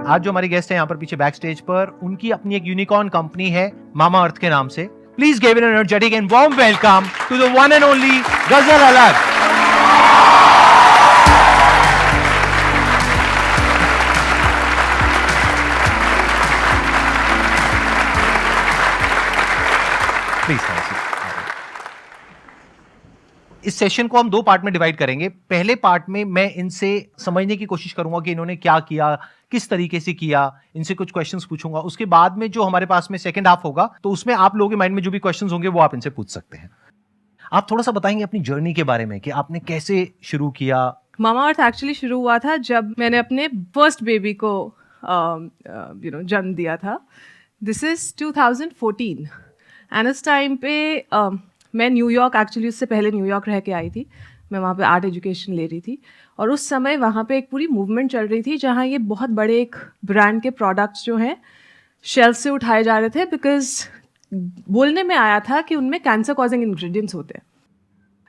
आज जो हमारी गेस्ट है यहाँ पर पीछे बैक स्टेज पर, उनकी अपनी एक यूनिकॉर्न कंपनी है मामा अर्थ के नाम से। Please give an energetic and warm welcome to the one and only Ghazal Alagh. इस सेशन को हम दो पार्ट में डिवाइड करेंगे। पहले पार्ट में मैं इनसे समझने की कोशिश करूंगा कि इन्होंने क्या किया, किस तरीके से किया, इनसे कुछ क्वेश्चंस पूछूंगा। उसके बाद में जो हमारे पास में सेकंड हाफ होगा, तो उसमें आप लोगों के माइंड में जो भी क्वेश्चंस होंगे वो आप इनसे पूछ सकते हैं। आप थोड़ा सा बताएंगे अपनी जर्नी के बारे में कि आपने कैसे शुरू किया। मामा अर्थ एक्चुअली शुरू हुआ था जब मैंने अपने फर्स्ट बेबी को जन्म दिया था। दिस इज 2014 एंड उस टाइम पे मैं न्यूयॉर्क, एक्चुअली उससे पहले न्यूयॉर्क रह के आई थी। मैं वहाँ पे आर्ट एजुकेशन ले रही थी और उस समय वहाँ पे एक पूरी मूवमेंट चल रही थी जहाँ ये बहुत बड़े एक ब्रांड के प्रोडक्ट्स जो हैं शेल्फ से उठाए जा रहे थे, बिकॉज बोलने में आया था कि उनमें कैंसर कॉजिंग इंग्रेडिएंट्स होते हैं।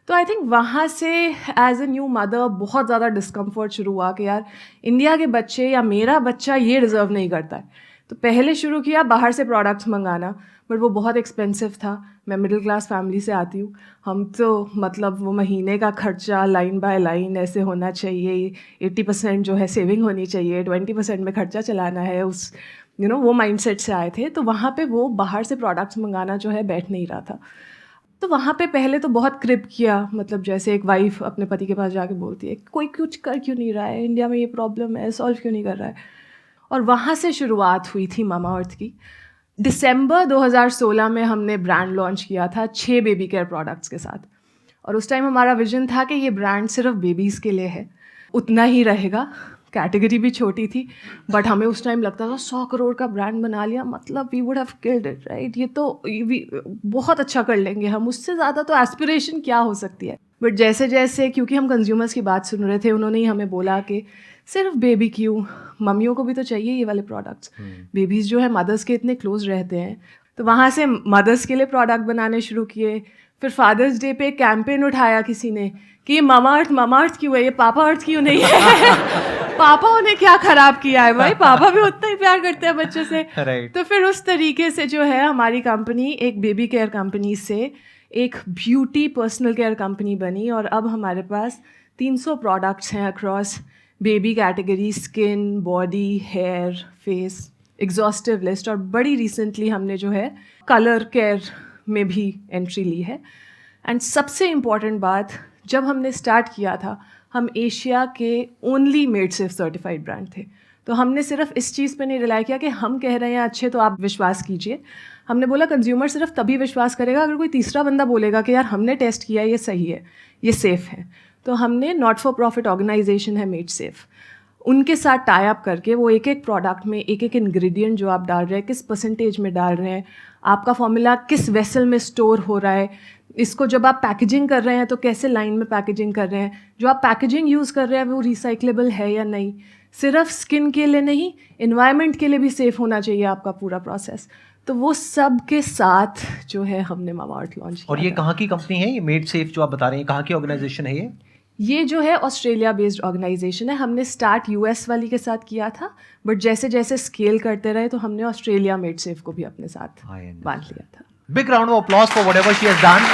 तो आई थिंक वहाँ से एज ए न्यू मदर बहुत ज़्यादा डिस्कम्फर्ट शुरू हुआ कि यार इंडिया के बच्चे या मेरा बच्चा ये डिज़र्व नहीं करता है। तो पहले शुरू किया बाहर से प्रोडक्ट्स मंगाना, बट वो बहुत एक्सपेंसिव था। मैं मिडिल क्लास फैमिली से आती हूँ, हम तो मतलब वो महीने का खर्चा लाइन बाय लाइन ऐसे होना चाहिए, 80% जो है सेविंग होनी चाहिए, 20% में खर्चा चलाना है, उस वो माइंडसेट से आए थे। तो वहाँ पे वो बाहर से प्रोडक्ट्स मंगाना जो है बैठ नहीं रहा था। तो वहाँ पे पहले तो बहुत क्रिप किया, मतलब जैसे एक वाइफ अपने पति के पास जाके बोलती है कोई कुछ कर क्यों नहीं रहा है, इंडिया में ये प्रॉब्लम है, सॉल्व क्यों नहीं कर रहा है। और वहाँ से शुरुआत हुई थी मामा अर्थ की। दिसंबर 2016 में हमने ब्रांड लॉन्च किया था 6 बेबी केयर प्रोडक्ट्स के साथ। और उस टाइम हमारा विजन था कि ये ब्रांड सिर्फ बेबीज़ के लिए है, उतना ही रहेगा। कैटेगरी भी छोटी थी, बट हमें उस टाइम लगता था 100 करोड़ का ब्रांड बना लिया, मतलब we would have killed it, right. ये तो बहुत अच्छा कर लेंगे हम, उससे ज़्यादा तो एस्पिरेशन क्या हो सकती है। बट जैसे जैसे, क्योंकि हम कंज्यूमर्स की बात सुन रहे थे, उन्होंने ही हमें बोला कि सिर्फ बेबी क्यों, मम्मियों को भी तो चाहिए ये वाले प्रोडक्ट्स। बेबीज़ जो है मदर्स के इतने क्लोज रहते हैं। तो वहाँ से मदर्स के लिए प्रोडक्ट बनाने शुरू किए। फिर फादर्स डे पे कैंपेन उठाया किसी ने कि ये मामा अर्थ क्यों है, ये पापा अर्थ क्यों नहीं है। पापा उन्हें क्या खराब किया है भाई, पापा भी उतना ही प्यार करते हैं बच्चों से। right. तो फिर उस तरीके से जो है हमारी कंपनी एक बेबी केयर कंपनी से एक ब्यूटी पर्सनल केयर कंपनी बनी। और अब हमारे पास 300 प्रोडक्ट्स हैं across baby category, skin, body, hair, face, exhaustive list. और बड़ी रिसेंटली हमने जो है कलर केयर में भी एंट्री ली है। एंड सबसे इम्पॉर्टेंट बात, जब हमने स्टार्ट किया था हम एशिया के only made safe certified brand थे। तो हमने सिर्फ इस चीज़ पे नहीं रिलाई किया कि हम कह रहे हैं अच्छे तो आप विश्वास कीजिए। हमने बोला कंज्यूमर सिर्फ तभी विश्वास करेगा अगर कोई तीसरा बंदा बोलेगा कि यार हमने टेस्ट किया, ये सही है, ये सेफ़ है। तो हमने नॉट फॉर प्रॉफिट ऑर्गेनाइजेशन है मेड सेफ, उनके साथ टाई अप करके वो एक एक प्रोडक्ट में एक एक इंग्रेडिएंट जो आप डाल रहे हैं, किस परसेंटेज में डाल रहे हैं, आपका फॉर्मूला किस वेसल में स्टोर हो रहा है, इसको जब आप पैकेजिंग कर रहे हैं तो कैसे लाइन में पैकेजिंग कर रहे हैं, जो आप पैकेजिंग यूज़ कर रहे हैं वो रिसाइक्लेबल है या नहीं, सिर्फ स्किन के लिए नहीं, इन्वायरमेंट के लिए भी सेफ़ होना चाहिए आपका पूरा प्रोसेस। तो वो सब के साथ जो है हमने मामा अर्थ लॉन्च किया। और ये कहाँ की कंपनी है, ये मेड सेफ जो आप बता रहे हैं, कहाँ की ऑर्गेनाइजेशन है ये जो है ऑस्ट्रेलिया बेस्ड ऑर्गेनाइजेशन है। हमने स्टार्ट यूएस वाली के साथ किया था, बट जैसे जैसे स्केल करते रहे तो हमने ऑस्ट्रेलिया मेड सेफ को भी अपने साथ बांध लिया था। Big round of applause for whatever she has done.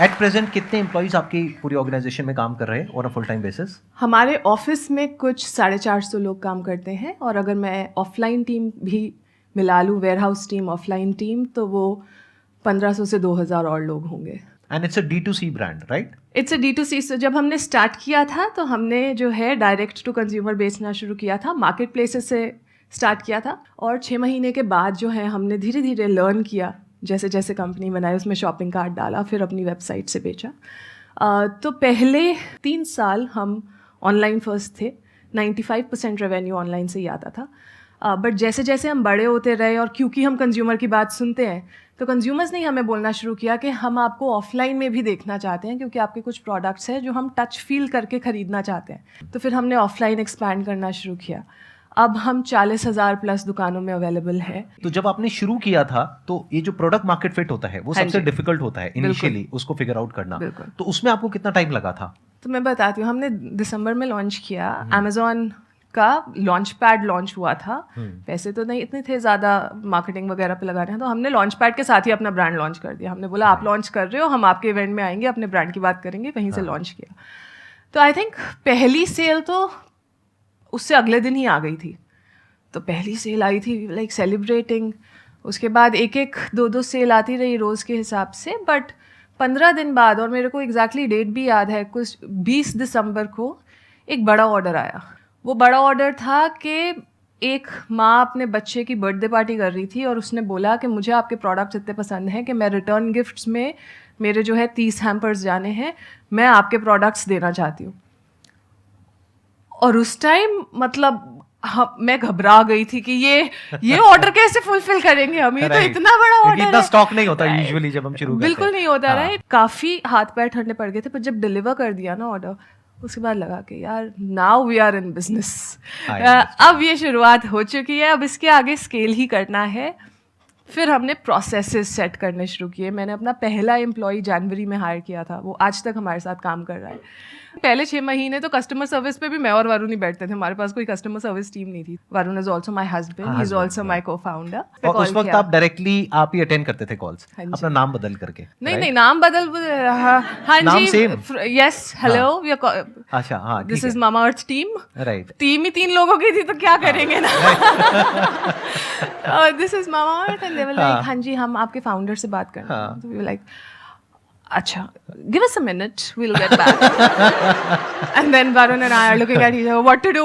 At present कितने एम्प्लॉइज आपकी पूरी ऑर्गेनाइजेशन में काम कर रहे हैं on a full time basis? हमारे ऑफिस में कुछ 450 लोग काम करते हैं, और अगर मैं ऑफलाइन टीम भी मिला लूँ, warehouse team, offline team, तो वो 1500 से 2000 और लोग होंगे। And it's a D2C brand, right? It's a D2C। So जब हमने स्टार्ट किया था तो हमने जो है डायरेक्ट टू कंज्यूमर बेचना शुरू किया था, मार्केट प्लेसेस से स्टार्ट किया था। और 6 महीने के बाद जो है हमने धीरे धीरे लर्न किया, जैसे जैसे कंपनी बनाई उसमें शॉपिंग कार्ट डाला, फिर अपनी वेबसाइट से बेचा। तो पहले 3 साल हम ऑनलाइन फर्स्ट थे, 95% रेवेन्यू ऑनलाइन से ही आता था। बट जैसे जैसे हम बड़े होते रहे और क्योंकि हम कंज्यूमर की बात सुनते हैं, तो कंज्यूमर्स ने हमें बोलना शुरू किया कि हम आपको ऑफलाइन में भी देखना चाहते हैं, क्योंकि आपके कुछ प्रोडक्ट्स हैं जो हम टच फील करके ख़रीदना चाहते हैं। तो फिर हमने ऑफलाइन एक्सपैंड करना शुरू किया। अब हम 40,000 प्लस दुकानों में अवेलेबल है। तो जब आपने शुरू किया था तो ये जो प्रोडक्ट मार्केट फिट होता है वो सबसे डिफिकल्ट होता है इनिशियली, उसको फिगर आउट करना। तो उसमें आपको कितना टाइम लगा था? तो मैं बताती हूँ, हमने दिसंबर में लॉन्च किया, अमेजोन का लॉन्च पैड लॉन्च हुआ था। पैसे तो नहीं इतने थे ज़्यादा मार्केटिंग वगैरह पे लगाने हैं, तो हमने लॉन्च पैड के साथ ही अपना ब्रांड लॉन्च कर दिया। हमने बोला आप लॉन्च कर रहे हो, हम आपके इवेंट में आएंगे, अपने ब्रांड की बात करेंगे, वहीं से लॉन्च किया। तो आई थिंक पहली सेल तो उससे अगले दिन ही आ गई थी। तो पहली सेल आई थी लाइक सेलिब्रेटिंग, उसके बाद एक एक दो दो सेल आती रही रोज़ के हिसाब से। बट 15 दिन बाद, और मेरे को एग्जैक्टली डेट भी याद है, कुछ 20 दिसंबर को एक बड़ा ऑर्डर आया। वो बड़ा ऑर्डर था कि एक माँ अपने बच्चे की बर्थडे पार्टी कर रही थी और उसने बोला कि मुझे आपके प्रोडक्ट्स इतने पसंद हैं कि मैं रिटर्न गिफ्ट्स में मेरे जो है 30 हैम्पर्स जाने हैं, मैं आपके प्रोडक्ट्स देना चाहती हूँ। और उस टाइम मतलब मैं घबरा गई थी कि ये ऑर्डर कैसे फुलफिल करेंगे हम, ये तो इतना बड़ा ऑर्डर है। इतना स्टॉक नहीं होता यूजुअली जब हम शुरू करते हैं। बिल्कुल नहीं होता, राइट। काफी हाथ पैर ठंडे पड़ गए थे, पर जब डिलीवर कर दिया ना ऑर्डर, उसके बाद लगा कि यार now we are in business, अब ये शुरुआत हो चुकी है, अब इसके आगे स्केल ही करना है। फिर हमने प्रोसेसेस सेट करने शुरू किए। मैंने अपना पहला एम्प्लॉय जनवरी में हायर किया था, वो आज तक हमारे साथ काम कर रहा है। पहले 6 महीने तो कस्टमर सर्विस पे भी मैं और वरुण ही बैठते थे, हमारे पास कोई कस्टमर सर्विस टीम नहीं थी। Varun is also my husband, he is also my को फाउंडर। और उस वक्त आप डायरेक्टली आप ही अटेंड करते थे कॉल्स, अपना नाम बदल करके? नहीं, नाम बदल, हाँ नाम जी, same? Yes, hello, we are, अच्छा, हाँ, this is Mamaearth team, right. Team ही 3 लोगों की थी तो क्या करेंगे ना। This is Mamaearth and they were like, हाँ जी, हम आपके फाउंडर से बात करना है। तो वी वर लाइक, अच्छा, give us a minute, we'll get back. And then Varun and I are looking at each other, what to do.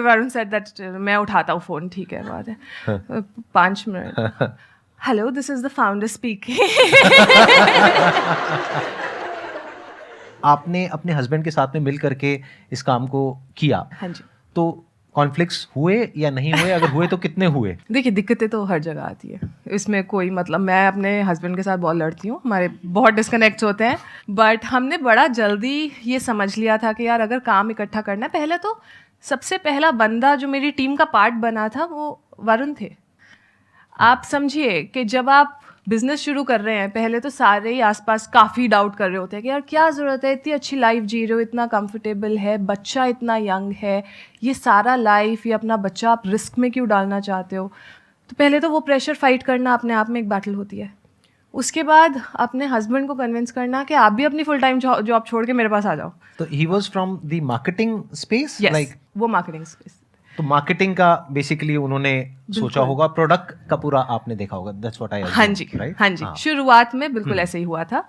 Varun said that मैं उठाता हूँ फोन, ठीक है, बात है, 5 minute, hello, this is the founder speaking. आपने अपने husband के साथ में मिल करके इस काम को किया, हाँ जी। तो कॉन्फ्लिक्ट्स हुए या नहीं हुए? अगर हुए तो कितने हुए? देखिए, दिक्कतें तो हर जगह आती है, इसमें कोई मतलब, मैं अपने हस्बैंड के साथ बहुत लड़ती हूँ, हमारे बहुत डिस्कनेक्ट्स होते हैं। बट हमने बड़ा जल्दी ये समझ लिया था कि यार अगर काम इकट्ठा करना है, पहले तो सबसे पहला बंदा जो मेरी टीम का पार्ट बना था वो वरुण थे। आप समझिए कि जब आप बिजनेस शुरू कर रहे हैं, पहले तो सारे ही आसपास काफ़ी डाउट कर रहे होते हैं कि यार क्या ज़रूरत है, इतनी अच्छी लाइफ जी रहे हो, इतना कंफर्टेबल है, बच्चा इतना यंग है, ये सारा लाइफ, ये अपना बच्चा आप रिस्क में क्यों डालना चाहते हो। तो पहले तो वो प्रेशर फाइट करना अपने आप में एक बैटल होती है। उसके बाद अपने हस्बैंड को कन्विंस करना कि आप भी अपनी फुल टाइम जॉब छोड़ के मेरे पास आ जाओ। तो he was from the marketing space, like वो मार्केटिंग स्पेस। तो मार्केटिंग का बेसिकली उन्होंने सोचा होगा, प्रोडक्ट का पूरा आपने देखा होगा, दैट्स व्हाट आई अज्यूम, हाँ जी, राइट? हाँ जी, शुरुआत में बिल्कुल ऐसे ही हुआ था।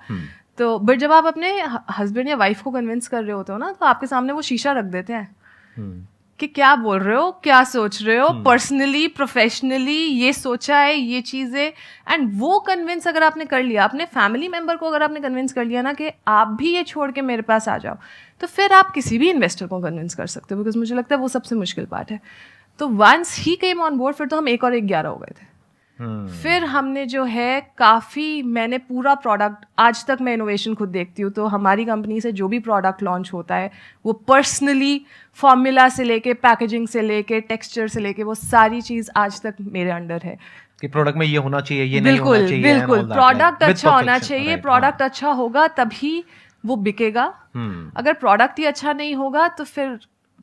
तो बट जब आप अपने हस्बैंड या वाइफ को कन्विंस कर रहे होते हो ना, तो आपके सामने वो शीशा रख देते हैं कि क्या बोल रहे हो, क्या सोच रहे हो, पर्सनली, प्रोफेशनली, ये सोचा है, ये चीज़ है। एंड वो कन्विंस अगर आपने कर लिया, अपने फैमिली मेम्बर को अगर आपने कन्विंस कर लिया ना कि आप भी ये छोड़ के मेरे पास आ जाओ, तो फिर आप किसी भी इन्वेस्टर को कन्विंस कर सकते हो, बिकॉज मुझे लगता है वो सबसे मुश्किल पार्ट है। तो once he came on board, फिर तो हम 1 और 1 11 हो गए थे। फिर हमने जो है काफ़ी, मैंने पूरा प्रोडक्ट, आज तक मैं इनोवेशन खुद देखती हूँ, तो हमारी कंपनी से जो भी प्रोडक्ट लॉन्च होता है वो पर्सनली फॉर्मूला से लेके, पैकेजिंग से लेके, टेक्सचर से लेके, वो सारी चीज़ आज तक मेरे अंडर है कि प्रोडक्ट में ये होना चाहिए, ये नहीं होना चाहिए। बिल्कुल, प्रोडक्ट अच्छा होना चाहिए, प्रोडक्ट अच्छा होगा तभी वो बिकेगा। अगर प्रोडक्ट ही अच्छा नहीं होगा तो फिर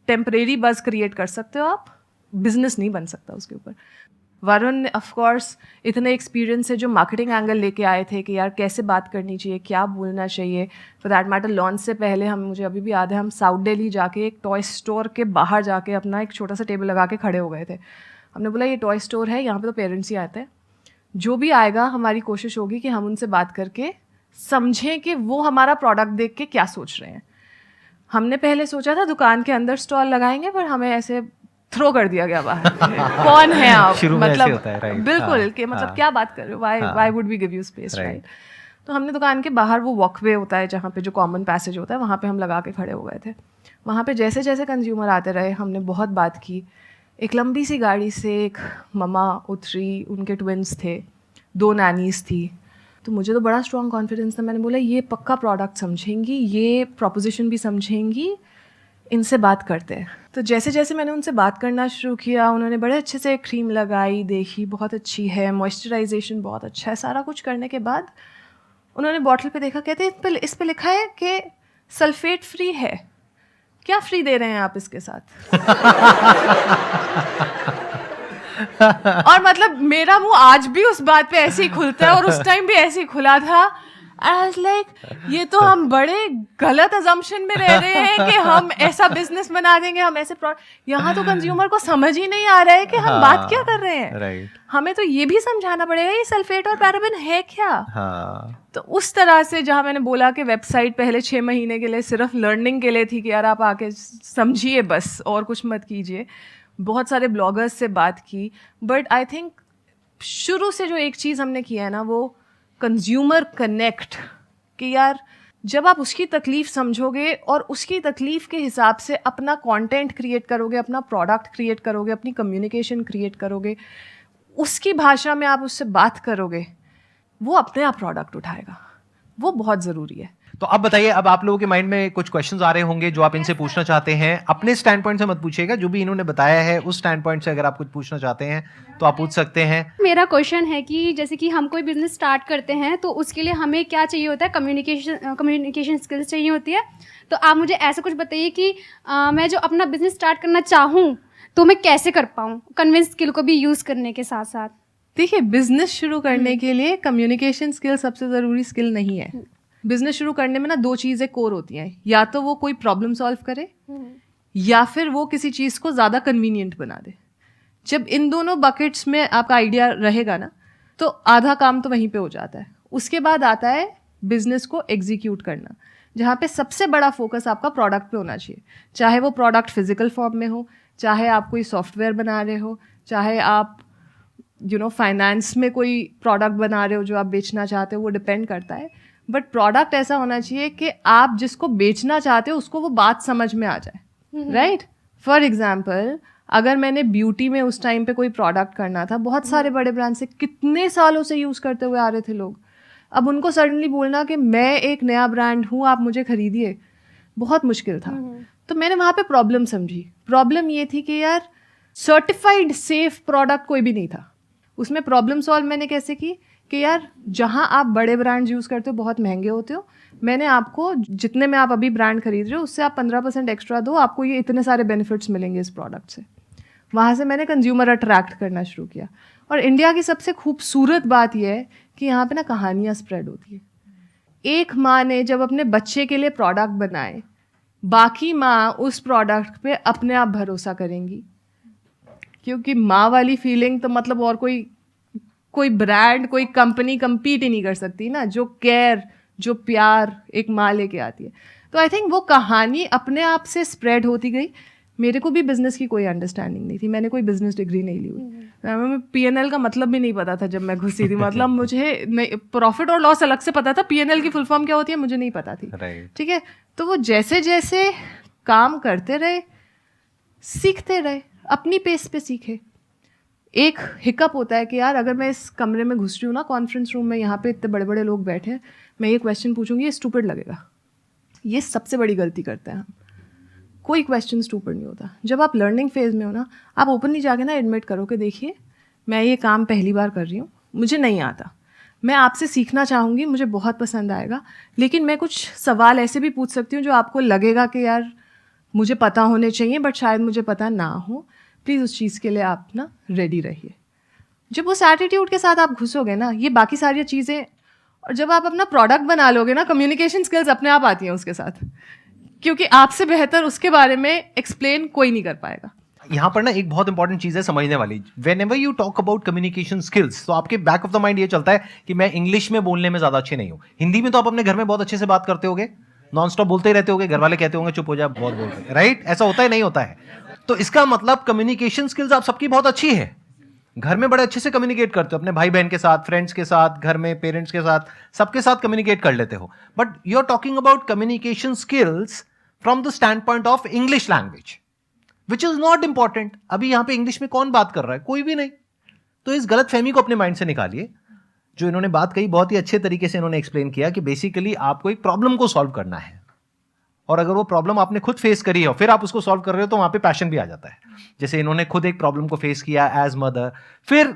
टेम्परेरी बज क्रिएट कर सकते हो आप, बिजनेस नहीं बन सकता उसके ऊपर। वरुण ऑफ कोर्स इतने एक्सपीरियंस से जो मार्केटिंग एंगल लेके आए थे कि यार कैसे बात करनी चाहिए, क्या बोलना चाहिए। फॉर दैट मैटर लॉन्च से पहले मुझे अभी भी याद है, हम साउथ दिल्ली जाके एक टॉय स्टोर के बाहर जाके अपना एक छोटा सा टेबल लगा के खड़े हो गए थे। हमने बोला ये टॉय स्टोर है, यहाँ पे तो पेरेंट्स ही आते हैं, जो भी आएगा हमारी कोशिश होगी कि हम उनसे बात करके समझें कि वो हमारा प्रोडक्ट देख के क्या सोच रहे हैं। हमने पहले सोचा था दुकान के अंदर स्टॉल लगाएंगे, पर हमें ऐसे थ्रो कर दिया गया बाहर। कौन है आप, मतलब होता है, right? बिल्कुल कि मतलब क्या बात कर रहे हो, why would we give you space, right? तो हमने दुकान के बाहर वो वॉकवे होता है जहाँ पे जो कॉमन पैसेज होता है, वहाँ पे हम लगा के खड़े हो गए थे। वहाँ पे जैसे जैसे कंज्यूमर आते रहे, हमने बहुत बात की। एक लंबी सी गाड़ी से एक ममा उतरी, उनके ट्विन्स थे, 2 नैनीज थी। तो मुझे तो बड़ा स्ट्रॉन्ग कॉन्फिडेंस था, मैंने बोला ये पक्का प्रोडक्ट समझेंगी, ये प्रपोजिशन भी समझेंगी, इनसे बात करते हैं। तो जैसे जैसे मैंने उनसे बात करना शुरू किया, उन्होंने बड़े अच्छे से क्रीम लगाई, देखी बहुत अच्छी है, मॉइस्चराइजेशन बहुत अच्छा है। सारा कुछ करने के बाद उन्होंने बॉटल पे देखा, कहते इस पे लिखा है कि सल्फेट फ्री है, क्या फ्री दे रहे हैं आप इसके साथ? और मतलब मेरा मुंह आज भी उस बात पे ऐसे ही खुलता है और उस टाइम भी ऐसे ही खुला था। आई वाज लाइक, ये तो हम बड़े गलत अजम्पशन में रह रहे हैं कि हम ऐसा बिजनेस बना देंगे, हम ऐसे यहाँ तो कंज्यूमर को समझ ही नहीं आ रहा है कि हम बात क्या कर रहे हैं। राइट। हमें तो ये भी समझाना पड़ेगा ये सल्फेट और पैराबेन है क्या। हाँ। तो उस तरह से जहाँ मैंने बोला कि वेबसाइट पहले 6 महीने के लिए सिर्फ लर्निंग के लिए थी कि यार आप आके समझिए बस और कुछ मत कीजिए, बहुत सारे ब्लॉगर्स से बात की, बट आई थिंक शुरू से जो एक चीज़ हमने किया है ना वो कंज्यूमर कनेक्ट, कि यार जब आप उसकी तकलीफ समझोगे और उसकी तकलीफ के हिसाब से अपना कंटेंट क्रिएट करोगे, अपना प्रोडक्ट क्रिएट करोगे, अपनी कम्युनिकेशन क्रिएट करोगे, उसकी भाषा में आप उससे बात करोगे, वो अपने आप प्रोडक्ट उठाएगा। वो बहुत ज़रूरी है। तो अब बताइए, अब आप लोगों के माइंड में कुछ क्वेश्चंस आ रहे होंगे जो आप इनसे पूछना चाहते हैं। अपने स्टैंड पॉइंट से मत पूछिएगा, जो भी इन्होंने बताया है उस स्टैंड पॉइंट से अगर आप कुछ पूछना चाहते हैं तो आप पूछ सकते हैं। मेरा क्वेश्चन है कि जैसे कि हम कोई बिजनेस स्टार्ट करते हैं तो उसके लिए हमें क्या चाहिए होता है? कम्युनिकेशन स्किल्स चाहिए होती है। तो आप मुझे ऐसा कुछ बताइए कि मैं जो अपना बिजनेस स्टार्ट करना चाहूँ तो मैं कैसे कर पाऊँ, कन्विंस स्किल को भी यूज़ करने के साथ साथ। देखिए, बिजनेस शुरू करने के लिए कम्युनिकेशन स्किल सबसे ज़रूरी स्किल नहीं है। बिजनेस शुरू करने में ना 2 चीज़ें कोर होती हैं, या तो वो कोई प्रॉब्लम सॉल्व करे या फिर वो किसी चीज़ को ज़्यादा कन्वीनियंट बना दे। जब इन दोनों बकेट्स में आपका आइडिया रहेगा ना तो आधा काम तो वहीं पे हो जाता है। उसके बाद आता है बिजनेस को एग्जीक्यूट करना, जहाँ पे सबसे बड़ा फोकस आपका प्रोडक्ट पे होना चाहिए। चाहे वो प्रोडक्ट फिजिकल फॉर्म में हो, चाहे आप कोई सॉफ्टवेयर बना रहे हो, चाहे आप फाइनेंस में कोई प्रोडक्ट बना रहे हो जो आप बेचना चाहते हो, वो डिपेंड करता है। बट प्रोडक्ट ऐसा होना चाहिए कि आप जिसको बेचना चाहते हो उसको वो बात समझ में आ जाए, राइट? फॉर एग्जाम्पल, अगर मैंने ब्यूटी में उस टाइम पे कोई प्रोडक्ट करना था, बहुत सारे बड़े ब्रांड से कितने सालों से यूज़ करते हुए आ रहे थे लोग, अब उनको सडनली बोलना कि मैं एक नया ब्रांड हूँ, आप मुझे खरीदिए, बहुत मुश्किल था। तो मैंने वहाँ पे प्रॉब्लम समझी। प्रॉब्लम ये थी कि यार सर्टिफाइड सेफ प्रोडक्ट कोई भी नहीं था। उसमें प्रॉब्लम सॉल्व मैंने कैसे की कि यार जहाँ आप बड़े ब्रांड यूज़ करते हो बहुत महंगे होते हो, मैंने आपको जितने में आप अभी ब्रांड खरीद रहे हो उससे आप 15% एक्स्ट्रा दो, आपको ये इतने सारे बेनिफिट्स मिलेंगे इस प्रोडक्ट से। वहाँ से मैंने कंज्यूमर अट्रैक्ट करना शुरू किया। और इंडिया की सबसे खूबसूरत बात यह है कि यहाँ पे ना कहानियाँ स्प्रेड होती है। एक माँ ने जब अपने बच्चे के लिए प्रोडक्ट बनाए, बाकी माँ उस प्रोडक्ट पे अपने आप भरोसा करेंगी, क्योंकि माँ वाली फीलिंग तो मतलब और कोई ब्रांड, कोई कंपनी कम्पीट ही नहीं कर सकती ना, जो केयर, जो प्यार एक माँ लेके आती है। तो आई थिंक वो कहानी अपने आप से स्प्रेड होती गई। मेरे को भी बिजनेस की कोई अंडरस्टैंडिंग नहीं थी, मैंने कोई बिजनेस डिग्री नहीं ली हुई, मैं P&L का मतलब भी नहीं पता था जब मैं घुसी थी। मतलब मुझे प्रॉफिट और लॉस अलग से पता था, P&L की फुल फॉर्म क्या होती है मुझे नहीं पता थी, ठीक है? तो वो जैसे जैसे काम करते रहे, सीखते रहे, अपनी पेस पे सीखे। एक हिकअप होता है कि यार अगर मैं इस कमरे में घुस रही हूँ ना, कॉन्फ्रेंस रूम में, यहाँ पे इतने बड़े बड़े लोग बैठे हैं, मैं ये क्वेश्चन पूछूंगी, ये स्टूपिड लगेगा। ये सबसे बड़ी गलती करते हैं हम। कोई क्वेश्चन स्टूपिड नहीं होता। जब आप लर्निंग फेज में हो ना, आप ओपनली जाके ना एडमिट करो कि देखिए मैं ये काम पहली बार कर रही हूँ, मुझे नहीं आता, मैं आपसे सीखना चाहूँगी, मुझे बहुत पसंद आएगा, लेकिन मैं कुछ सवाल ऐसे भी पूछ सकती हूँ जो आपको लगेगा कि यार मुझे पता होने चाहिए बट शायद मुझे पता ना हो। प्लीज़ उस चीज़ के लिए आप ना रेडी रहिए। जब उस एटीट्यूड के साथ आप घुसोगे ना, ये बाकी सारी चीज़ें, और जब आप अपना प्रोडक्ट बना लोगे ना, कम्युनिकेशन स्किल्स अपने आप आती हैं उसके साथ, क्योंकि आपसे बेहतर उसके बारे में एक्सप्लेन कोई नहीं कर पाएगा। यहाँ पर ना एक बहुत इंपॉर्टेंट चीज है समझने वाली। Whenever you talk about communication skills, तो आपके बैक ऑफ द माइंड ये चलता है कि मैं इंग्लिश में बोलने में ज्यादा अच्छे नहीं हूँ। हिंदी में तो आप अपने घर में बहुत अच्छे से बात करते होगे, नॉन स्टॉप बोलते ही रहते होगे, घर वाले कहते होंगे चुप हो जा, बहुत बोल रहे, राइट? ऐसा होता है नहीं होता है? तो इसका मतलब कम्युनिकेशन स्किल्स आप सबकी बहुत अच्छी है, घर में बड़े अच्छे से कम्युनिकेट करते हो, अपने भाई बहन के साथ, फ्रेंड्स के साथ, घर में पेरेंट्स के साथ, सबके साथ कम्युनिकेट कर लेते हो। But you are talking about communication skills from the standpoint of English language, which is not important. अभी यहां पे इंग्लिश में कौन बात कर रहा है? कोई भी नहीं। तो इस गलत फहमी को अपने माइंड से निकालिए। जो इन्होंने बात कही बहुत ही अच्छे तरीके से इन्होंने एक्सप्लेन किया कि बेसिकली आपको एक प्रॉब्लम को सॉल्व करना है, और अगर वो प्रॉब्लम आपने खुद फेस करी हो फिर आप उसको सॉल्व कर रहे हो तो वहां पे पैशन भी आ जाता है। जैसे इन्होंने खुद एक प्रॉब्लम को फेस किया एज मदर, फिर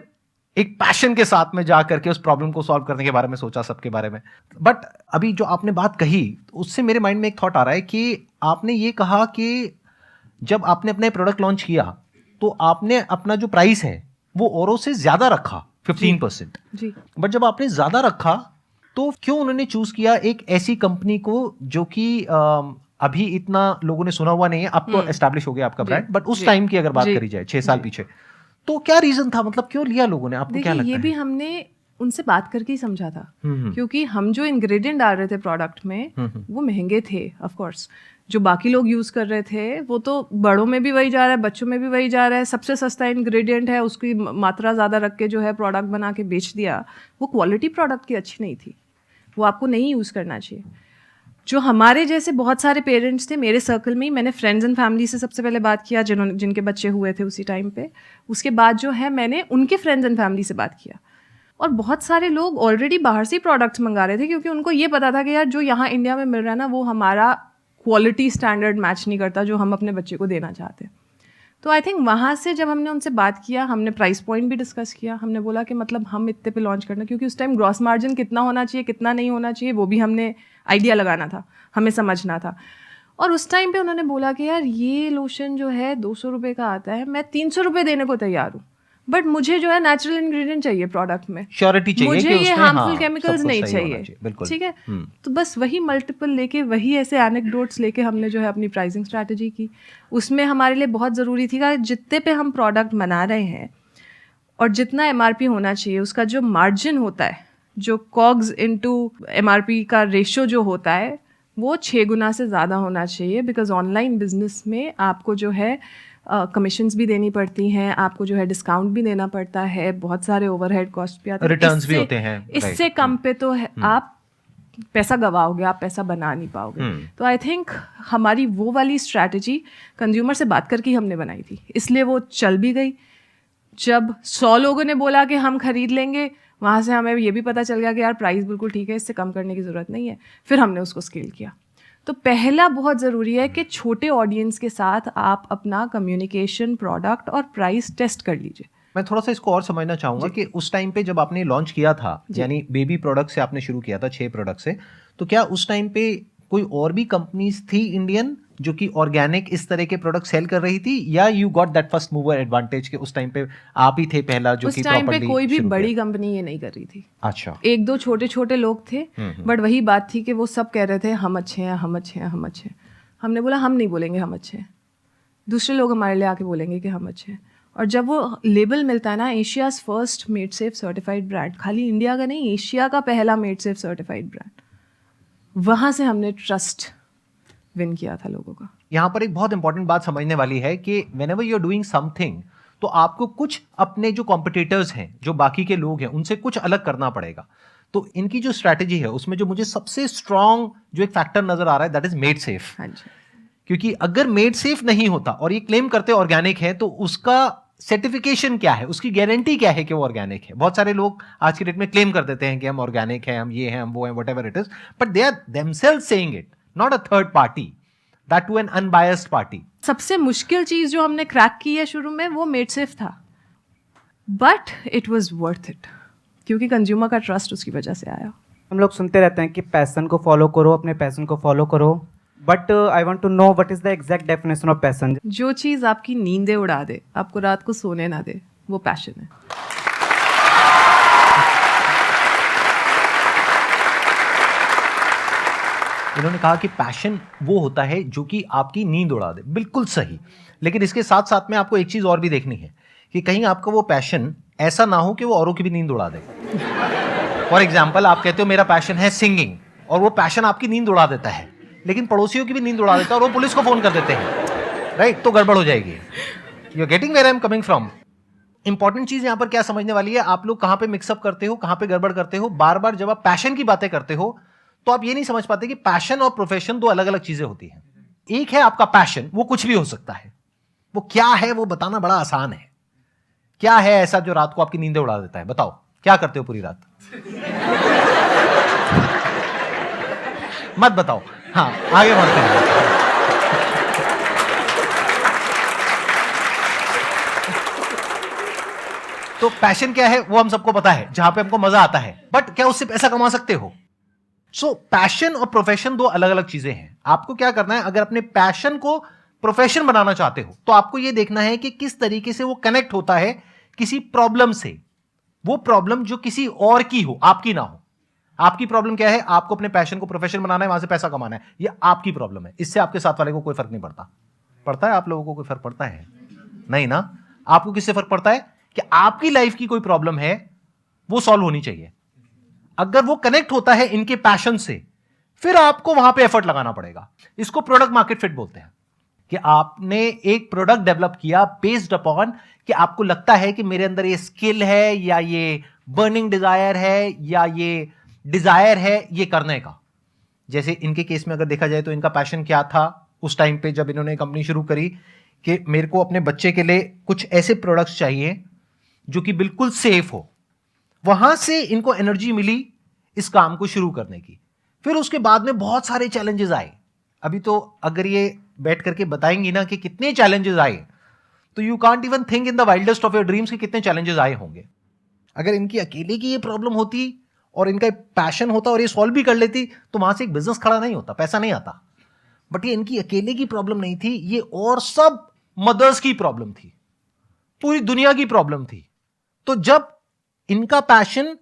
एक पैशन के साथ में जा करके उस प्रॉब्लम को सॉल्व करने के बारे में सोचा, सबके बारे में। बट अभी जो आपने बात कही उससे मेरे माइंड में एक थॉट आ रहा है कि आपने ये कहा कि जब आपने अपने प्रोडक्ट लॉन्च किया तो आपने अपना जो प्राइस है वो औरों से ज्यादा रखा, 15%। जी। बट जब आपने ज्यादा रखा तो क्यों उन्होंने चूज किया एक ऐसी कंपनी को जो कि अभी इतना लोगों ने सुना हुआ नहीं है, अब तो एस्टैब्लिश हो गया आपका ब्रांड, बट उस टाइम की अगर बात करी जाए 6 साल पीछे, तो क्या रीजन था, मतलब क्यों लिया लोगों ने, आपको क्या लगता है? ये भी हमने उनसे बात करके ही समझा था, क्योंकि हम जो इंग्रेडिएंट डाल रहे थे प्रोडक्ट में वो महंगे थे। ऑफ कोर्स जो बाकी लोग यूज कर रहे थे वो तो बड़ों में भी वही जा रहा है, बच्चों में भी वही जा रहा है, सबसे सस्ता इंग्रेडिएंट है, उसकी मात्रा ज़्यादा रख के जो है प्रोडक्ट बना के बेच दिया। वो क्वालिटी प्रोडक्ट की अच्छी नहीं थी, वो आपको नहीं यूज़ करना चाहिए। जो हमारे जैसे बहुत सारे पेरेंट्स थे मेरे सर्कल में ही, मैंने फ्रेंड्स एंड फैमिली से सबसे पहले बात किया जिनके बच्चे हुए थे उसी टाइम पे। उसके बाद जो है मैंने उनके फ्रेंड्स एंड फैमिली से बात किया, और बहुत सारे लोग ऑलरेडी बाहर से प्रोडक्ट्स मंगा रहे थे, क्योंकि उनको ये पता था कि यार जो यहाँ इंडिया में मिल रहा है ना वो हमारा क्वालिटी स्टैंडर्ड मैच नहीं करता जो हम अपने बच्चे को देना चाहते हैं। तो आई थिंक वहाँ से जब हमने उनसे बात किया, हमने प्राइस पॉइंट भी डिस्कस किया, हमने बोला कि मतलब हम इतने पे लॉन्च करना, क्योंकि उस टाइम ग्रॉस मार्जिन कितना होना चाहिए कितना नहीं होना चाहिए वो भी हमने आइडिया लगाना था, हमें समझना था। और उस टाइम पे उन्होंने बोला कि यार ये लोशन जो है 200 रुपये का आता है, मैं 300 रुपये देने को तैयार हूँ, बट मुझे जो है नेचुरल इंग्रेडिएंट चाहिए प्रोडक्ट में, श्योरिटी चाहिए, मुझे कि ये उसमें, हार्मफुल केमिकल्स नहीं चाहिए, बिल्कुल ठीक है। तो बस वही मल्टीपल लेके, वही ऐसे एनेक्डोट्स लेके हमने जो है अपनी प्राइसिंग स्ट्रैटेजी की। उसमें हमारे लिए बहुत ज़रूरी थी कि जितने पे हम प्रोडक्ट बना रहे हैं और जितना MRP होना चाहिए उसका जो मार्जिन होता है, जो कॉग्स इनटू MRP का रेशो जो होता है वो 6 गुना से ज़्यादा होना चाहिए, बिकॉज ऑनलाइन बिजनेस में आपको जो है कमीशंस भी देनी पड़ती हैं, आपको जो है डिस्काउंट भी देना पड़ता है, बहुत सारे ओवरहेड कॉस्ट भी आते हैं, रिटर्न्स भी होते हैं, इससे कम पे तो आप पैसा गवाओगे, आप पैसा बना नहीं पाओगे। तो आई थिंक हमारी वो वाली स्ट्रैटेजी कंज्यूमर से बात करके ही हमने बनाई थी, इसलिए वो चल भी गई। जब 100 लोगों ने बोला कि हम खरीद लेंगे, वहाँ से हमें ये भी पता चल गया कि यार प्राइस बिल्कुल ठीक है, इससे कम करने की ज़रूरत नहीं है, फिर हमने उसको स्केल किया। तो पहला बहुत ज़रूरी है कि छोटे ऑडियंस के साथ आप अपना कम्युनिकेशन, प्रोडक्ट और प्राइस टेस्ट कर लीजिए। मैं थोड़ा सा इसको और समझना चाहूंगा कि उस टाइम पे जब आपने लॉन्च किया था, यानी बेबी प्रोडक्ट से आपने शुरू किया था, 6 प्रोडक्ट से, तो क्या उस टाइम पे कोई और भी कंपनीज थी इंडियन जो कि ऑर्गेनिक इस तरह के प्रोडक्ट सेल कर रही थी, या you got that first mover advantage के उस टाइम पे आप ही थे पहला जो कि उस टाइम पे कोई भी बड़ी कंपनी ये नहीं कर रही थी। अच्छा, 1-2 छोटे छोटे लोग थे, बट वही बात थी कि वो सब कह रहे थे हम अच्छे हैं, हम अच्छे हैं, हम अच्छे हैं। हमने बोला हम नहीं बोलेंगे हम अच्छे हैं, दूसरे लोग हमारे लिए आके बोलेंगे कि हम अच्छे हैं। और जब वो लेबल मिलता है ना, Asia's first made safe certified brand, खाली इंडिया का नहीं, एशिया का पहला मेड सेफ सर्टिफाइड ब्रांड, वहाँ से हमने ट्रस्ट विन किया था लोगों का। यहाँ पर एक बहुत इंपॉर्टेंट बात समझने वाली है कि whenever you are doing something, तो आपको कुछ अपने जो कॉम्पिटिटर्स हैं, जो बाकी के लोग हैं, उनसे कुछ अलग करना पड़ेगा। तो इनकी जो स्ट्रैटेजी है उसमें जो मुझे सबसे स्ट्रॉन्ग जो एक फैक्टर नजर आ रहा है, दैट इज मेड सेफ। हाँ जी। क्योंकि अगर मेड सेफ नहीं होता और ये क्लेम करते ऑर्गेनिक है, तो उसका सर्टिफिकेशन क्या है, उसकी गारंटी क्या है कि वो ऑर्गेनिक है। बहुत सारे लोग आज की डेट में क्लेम कर देते हैं कि हम ऑर्गेनिक हैं, हम ये हैं, हम वो हैं, whatever it is, but they are themselves saying it, not a third party, that too an unbiased party. सबसे मुश्किल चीज जो हमने क्रैक की है शुरू में वो मेड सेफ था, but it was worth it, क्योंकि कंज्यूमर का ट्रस्ट उसकी वजह से आया। हम लोग सुनते रहते हैं कि पैशन को फॉलो करो, अपने पैशन को फॉलो करो, but I want to know what is the exact definition of passion. जो चीज आपकी नींदें उड़ा दे, आपको रात को सोने ना दे, वो पैशन है। इन्होंने कहा कि पैशन वो होता है जो कि आपकी नींद उड़ा दे, बिल्कुल सही। लेकिन इसके साथ साथ में आपको एक चीज और भी देखनी है कि कहीं आपका वो पैशन ऐसा ना हो कि वो औरों की भी नींद उड़ा दे। फॉर एग्जाम्पल, आप कहते हो मेरा पैशन है सिंगिंग, और वो पैशन आपकी नींद उड़ा देता है, लेकिन पड़ोसियों की भी नींद उड़ा देता है और वो पुलिस को फोन कर देते हैं, राइट? तो गड़बड़ हो जाएगी। You are getting where I am coming from. Important चीज यहां पर क्या समझने वाली है, आप लोग कहां पे मिक्सअप करते हो, कहां पे गड़बड़ करते हो। बार बार जब आप पैशन की बातें करते हो तो आप ये नहीं समझ पाते कि पैशन और प्रोफेशन दो अलग अलग चीजें होती हैं। एक है आपका पैशन, वो कुछ भी हो सकता है, वो क्या है वो बताना बड़ा आसान है। क्या है ऐसा जो रात को आपकी नींदें उड़ा देता है? बताओ, क्या करते हो पूरी रात? मत बताओ, हाँ आगे बढ़ते हैं। तो पैशन क्या है वो हम सबको पता है, जहां पे हमको मजा आता है, बट क्या उससे पैसा कमा सकते हो? सो पैशन और प्रोफेशन दो अलग अलग चीजें हैं। आपको क्या करना है, अगर अपने पैशन को प्रोफेशन बनाना चाहते हो तो आपको यह देखना है कि किस तरीके से वो कनेक्ट होता है किसी प्रॉब्लम से। वो प्रॉब्लम जो किसी और की हो, आपकी ना हो। आपकी प्रॉब्लम क्या है, आपको अपने पैशन को प्रोफेशन बनाना है, वहां से पैसा कमाना है, ये आपकी प्रॉब्लम है। इससे आपके साथ वाले को कोई फर्क नहीं पड़ता। पड़ता है आप लोगों को कोई फर्क पड़ता है? नहीं ना। आपको किससे फर्क पड़ता है कि आपकी लाइफ की कोई प्रॉब्लम है, वो सॉल्व होनी चाहिए। अगर वो कनेक्ट होता है इनके पैशन से, फिर आपको वहां पे एफर्ट लगाना पड़ेगा। इसको प्रोडक्ट मार्केट फिट बोलते हैं, कि आपने एक प्रोडक्ट डेवलप किया बेस्ड अपॉन कि आपको लगता है कि मेरे अंदर ये स्किल है, या ये बर्निंग डिजायर है, या ये डिजायर है ये करने का। जैसे इनके केस में अगर देखा जाए तो इनका पैशन क्या था उस टाइम पे जब इन्होंने कंपनी शुरू करी, कि मेरे को अपने बच्चे के लिए कुछ ऐसे प्रोडक्ट्स चाहिए जो कि बिल्कुल सेफ हो। वहां से इनको एनर्जी मिली इस काम को शुरू करने की। फिर उसके बाद में बहुत सारे चैलेंजेस आए। अभी तो अगर ये बैठ करके बताएंगी ना कि कितने चैलेंजेस आए, तो you can't even think in the wildest of your dreams कि कितने चैलेंजेस आए होंगे। अगर इनकी अकेले की ये प्रॉब्लम होती और इनका पैशन होता और ये सॉल्व भी कर लेती, तो वहां से एक बिजनेस खड़ा नहीं होता, पैसा नहीं आता। बट ये इनकी अकेले की प्रॉब्लम नहीं थी, ये और सब मदर्स की प्रॉब्लम थी, पूरी दुनिया की प्रॉब्लम थी। तो जब इनका पैशन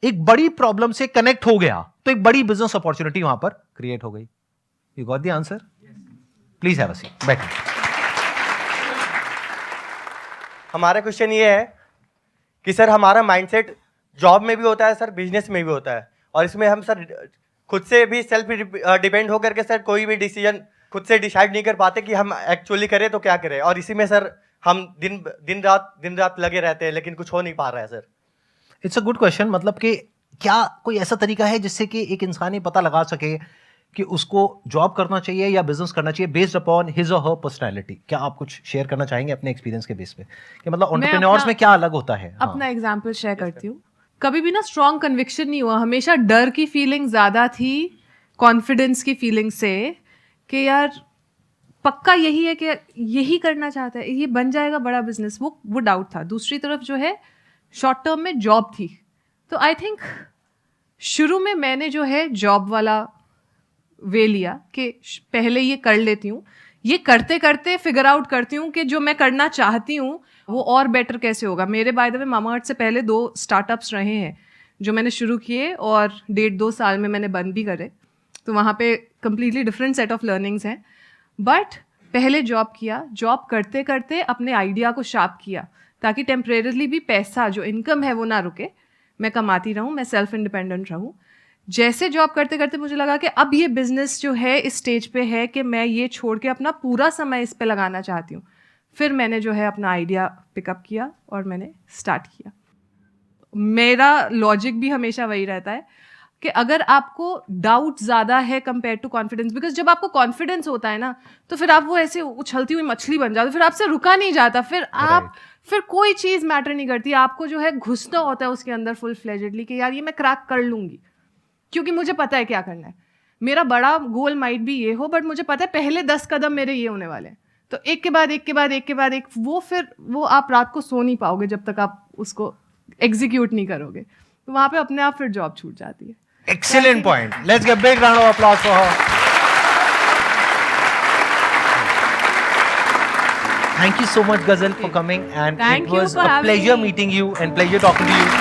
एक बड़ी प्रॉब्लम से कनेक्ट हो गया, तो एक बड़ी बिजनेस अपॉर्चुनिटी वहां पर क्रिएट हो गई। You got the answer? Please have a seat, बैठिए। हमारा क्वेश्चन ये है कि सर हमारा माइंडसेट जॉब में भी होता है सर, बिजनेस में भी होता है, और इसमें हम सर खुद से भी सेल्फ डिपेंड होकर के सर कोई भी डिसीजन खुद से डिसाइड नहीं कर पाते कि हम एक्चुअली करें तो क्या करें। और इसी में सर हम दिन रात लगे रहते हैं, लेकिन कुछ हो नहीं पा रहा है sir. It's a good question. मतलब कि क्या कोई ऐसा तरीका है जिससे कि एक इंसान ये पता लगा सके कि उसको जॉब करना चाहिए या बिजनेस करना चाहिए बेस्ड अपॉन हिज और हर पर्सनैलिटी? क्या आप कुछ शेयर करना चाहेंगे अपने एक्सपीरियंस के बेस पे कि मतलब एंटरप्रेन्योर्स में क्या अलग होता है? अपना एग्जाम्पल शेयर करती हूँ। कभी भी ना स्ट्रॉन्ग कन्विक्शन नहीं हुआ, हमेशा डर की फीलिंग ज़्यादा थी कॉन्फिडेंस की फीलिंग से, कि यार पक्का यही है कि यही करना चाहता है, ये बन जाएगा बड़ा बिजनेस, वो डाउट था। दूसरी तरफ जो है शॉर्ट टर्म में जॉब थी। तो आई थिंक शुरू में मैंने जो है जॉब वाला वे लिया कि पहले ये कर लेती हूँ, ये करते करते फिगर आउट करती हूँ कि जो मैं करना चाहती हूँ वो और बेटर कैसे होगा। मेरे बाय द वे मामाअर्थ से पहले 2 स्टार्टअप्स रहे हैं जो मैंने शुरू किए और 1.5-2 साल में मैंने बंद भी करे। तो वहाँ पे completely different set of learnings हैं। बट पहले जॉब किया, जॉब करते करते अपने आइडिया को शार्प किया ताकि टेम्परेरली भी पैसा जो इनकम है वो ना रुके, मैं कमाती रहूँ, मैं सेल्फ इंडिपेंडेंट रहूँ। जैसे जॉब करते करते मुझे लगा कि अब ये बिज़नेस जो है इस स्टेज पे है कि मैं ये छोड़ के अपना पूरा समय इस पे लगाना चाहती हूँ। फिर मैंने जो है अपना आइडिया पिकअप किया और मैंने स्टार्ट किया। मेरा लॉजिक भी हमेशा वही रहता है कि अगर आपको डाउट ज़्यादा है कंपेयर टू कॉन्फिडेंस, बिकॉज जब आपको कॉन्फिडेंस होता है ना तो फिर आप वो ऐसे उछलती हुई मछली बन जाते हो, फिर आपसे रुका नहीं जाता, फिर कोई चीज़ मैटर नहीं करती। आपको जो है घुसना होता है उसके अंदर फुल फ्लेजेडली कि यार ये मैं क्रैक कर लूँगी, क्योंकि मुझे पता है क्या करना है। मेरा बड़ा गोल माइट भी ये हो, बट मुझे पता है पहले 10 कदम मेरे ये होने वाले हैं। तो एक के बाद एक वो आप रात को सो नहीं पाओगे जब तक आप उसको एग्जीक्यूट नहीं करोगे। तो वहाँ पे अपने आप फिर जॉब छूट जाती है। Excellent point. Let's give a big round of applause for her. Thank you so much, Ghazal, for coming, and Thank it you was for a having pleasure me. meeting you and pleasure talking to you.